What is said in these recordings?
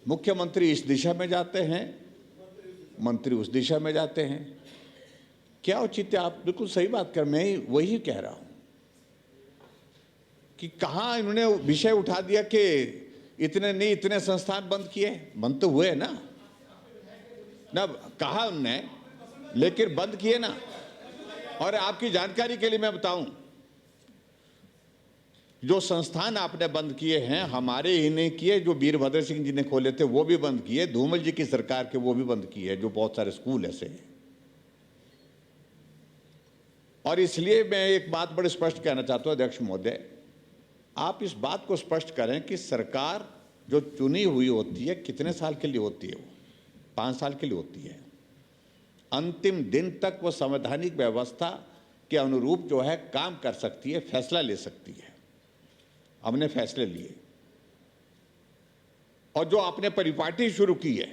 मुख्यमंत्री इस दिशा में जाते हैं, मंत्री उस दिशा में जाते हैं। क्या औचित्य? आप बिल्कुल सही बात कर, मैं वही कह रहा हूं कि कहां इन्होंने विषय उठा दिया कि इतने नहीं, इतने संस्थान बंद किए। बंद तो हुए ना, कहा उनने, लेकिन बंद किए ना। और आपकी जानकारी के लिए मैं बताऊं, जो संस्थान आपने बंद किए हैं, हमारे ही नहीं किए, जो वीरभद्र सिंह जी ने खोले थे वो भी बंद किए, धूमल जी की सरकार के वो भी बंद किए, जो बहुत सारे स्कूल ऐसे हैं। और इसलिए मैं एक बात बड़ी स्पष्ट कहना चाहता हूं अध्यक्ष महोदय, आप इस बात को स्पष्ट करें कि सरकार जो चुनी हुई होती है कितने साल के लिए होती है? वो 5 साल के लिए होती है। अंतिम दिन तक वो संवैधानिक व्यवस्था के अनुरूप जो है काम कर सकती है, फैसला ले सकती है। हमने फैसले लिए और जो आपने परिपाटी शुरू की है,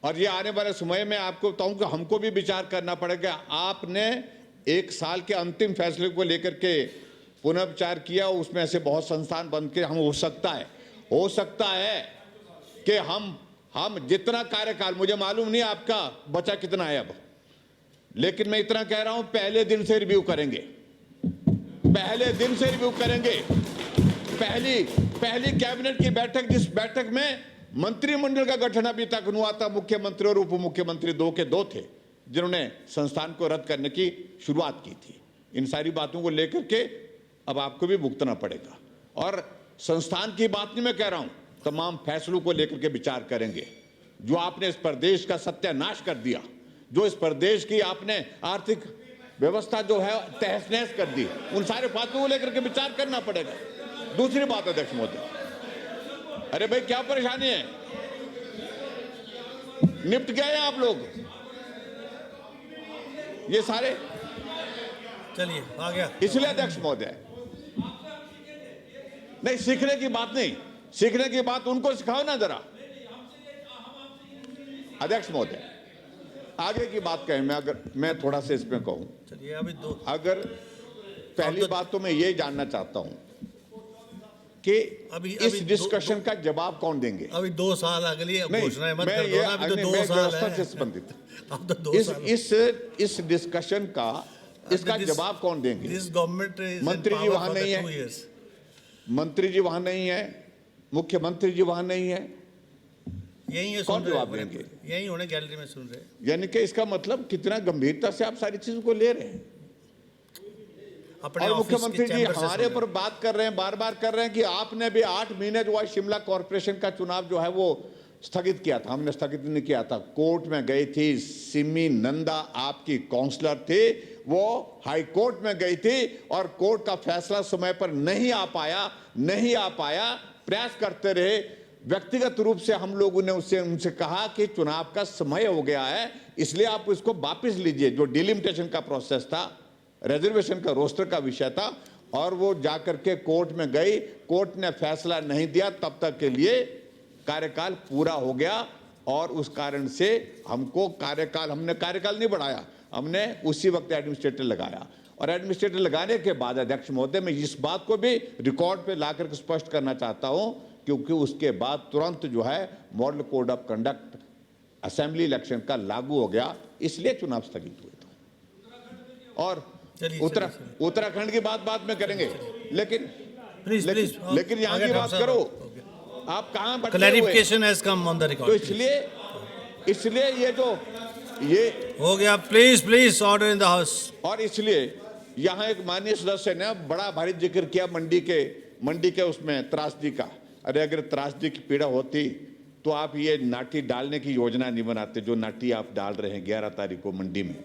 और ये आने वाले समय में आपको बताऊं कि हमको भी विचार करना पड़ेगा। आपने 1 साल के अंतिम फैसले को लेकर के पुनर्विचार किया, उसमें से बहुत संस्थान बंद के हम हो सकता है कि हम जितना कार्यकाल, मुझे मालूम नहीं आपका बचा कितना है अब, लेकिन मैं इतना कह रहा हूं, पहले दिन से रिव्यू करेंगे। पहले दिन से रिव्यू करेंगे। पहली कैबिनेट की बैठक, जिस बैठक में मंत्रिमंडल का गठन अभी तक हुआ था, मुख्यमंत्री और उप मुख्यमंत्री 2 के 2 थे जिन्होंने संस्थान को रद्द करने की शुरुआत की थी। इन सारी बातों को लेकर के अब आपको भी भुगतना पड़ेगा। और संस्थान की बात नहीं मैं कह रहा हूं, तमाम फैसलों को लेकर के विचार करेंगे। जो आपने इस प्रदेश का सत्यानाश कर दिया, जो इस प्रदेश की आपने आर्थिक व्यवस्था जो है तहस नहस कर दी, उन सारे बातों को लेकर के विचार करना पड़ेगा। दूसरी बात अध्यक्ष महोदय, अरे भाई क्या परेशानी है? निपट गए आप लोग ये सारे? चलिए आ गया। इसलिए अध्यक्ष महोदय, नहीं सीखने की बात नहीं, सीखने की बात उनको सिखाओ ना जरा। अध्यक्ष महोदय आगे की बात कहें, मैं थोड़ा सा इसमें कहूं, चलिए अभी अगर पहली बात तो मैं ये जानना चाहता हूं कि इस डिस्कशन का जवाब कौन देंगे? अभी 2 साल अगली घोषणा मत कर दो ना, अभी तो 2 साल है संबंधित। अब तो 2 साल इस डिस्कशन का, इसका जवाब कौन देंगे? दिस गवर्नमेंट, मंत्री जी वहां नहीं है, मंत्री जी वहां नहीं है, मुख्यमंत्री जी वहां नहीं है, यही है, कौन जवाब देंगे? यही होने गैलरी में सुन रहे। यानी कि इसका मतलब कितना गंभीरता से आप सारी चीजों को ले रहे हैं। और मुख्यमंत्री जी हमारे ऊपर बात कर रहे हैं, बार बार कर रहे हैं कि आपने भी 8 महीने जो है शिमला कॉरपोरेशन का चुनाव जो है वो स्थगित किया था। हमने स्थगित नहीं किया था, कोर्ट में गई थी। सिमी नंदा आपकी काउंसलर थी, वो हाई कोर्ट में गई थी और कोर्ट का फैसला समय पर नहीं आ पाया। प्रयास करते रहे। व्यक्तिगत रूप से हम लोगों ने उनसे कहा कि चुनाव का समय हो गया है, इसलिए आप इसको वापस लीजिए। जो डिलिमिटेशन का प्रोसेस था, रिजर्वेशन का रोस्टर का विषय था, और वो जाकर के कोर्ट में गई, कोर्ट ने फैसला नहीं दिया, तब तक के लिए कार्यकाल पूरा हो गया। और उस कारण से हमने कार्यकाल नहीं बढ़ाया, हमने उसी वक्त एडमिनिस्ट्रेटर लगाया। और एडमिनिस्ट्रेटर लगाने के बाद अध्यक्ष महोदय, मैं इस बात को भी रिकॉर्ड पे लाकर के स्पष्ट करना चाहता हूं, क्योंकि उसके बाद तुरंत जो है model code of conduct assembly election का लागू हो गया, इसलिए चुनाव स्थगित हुए थे। और उत्तराखंड की बात में करेंगे, लेकिन लेकिन यहाँ की बात करो, आप कहां clarification has come on the record. तो इसलिए ये हो गया। Please order in the house. और इसलिए यहाँ एक माननीय सदस्य ने बड़ा भारी जिक्र किया मंडी के उसमें त्रासदी का। अरे अगर त्रासदी की पीड़ा होती तो आप ये नाटी डालने की योजना नहीं बनाते, जो नाटी आप डाल रहे हैं 11 तारीख को मंडी में।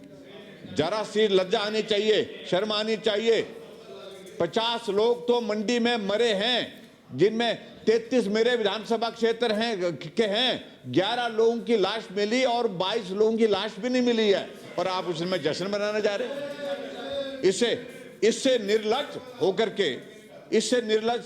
जरा सी लज्जा आनी चाहिए, शर्म आनी चाहिए। 50 लोग तो मंडी में मरे हैं, जिनमें 33 मेरे विधानसभा क्षेत्र हैं 11 लोगों की लाश मिली और 22 लोगों की लाश भी नहीं मिली है, और आप उसमें जश्न मनाने जा रहे हैं। इससे निर्लज्ज होकर के, इससे निर्लज्ज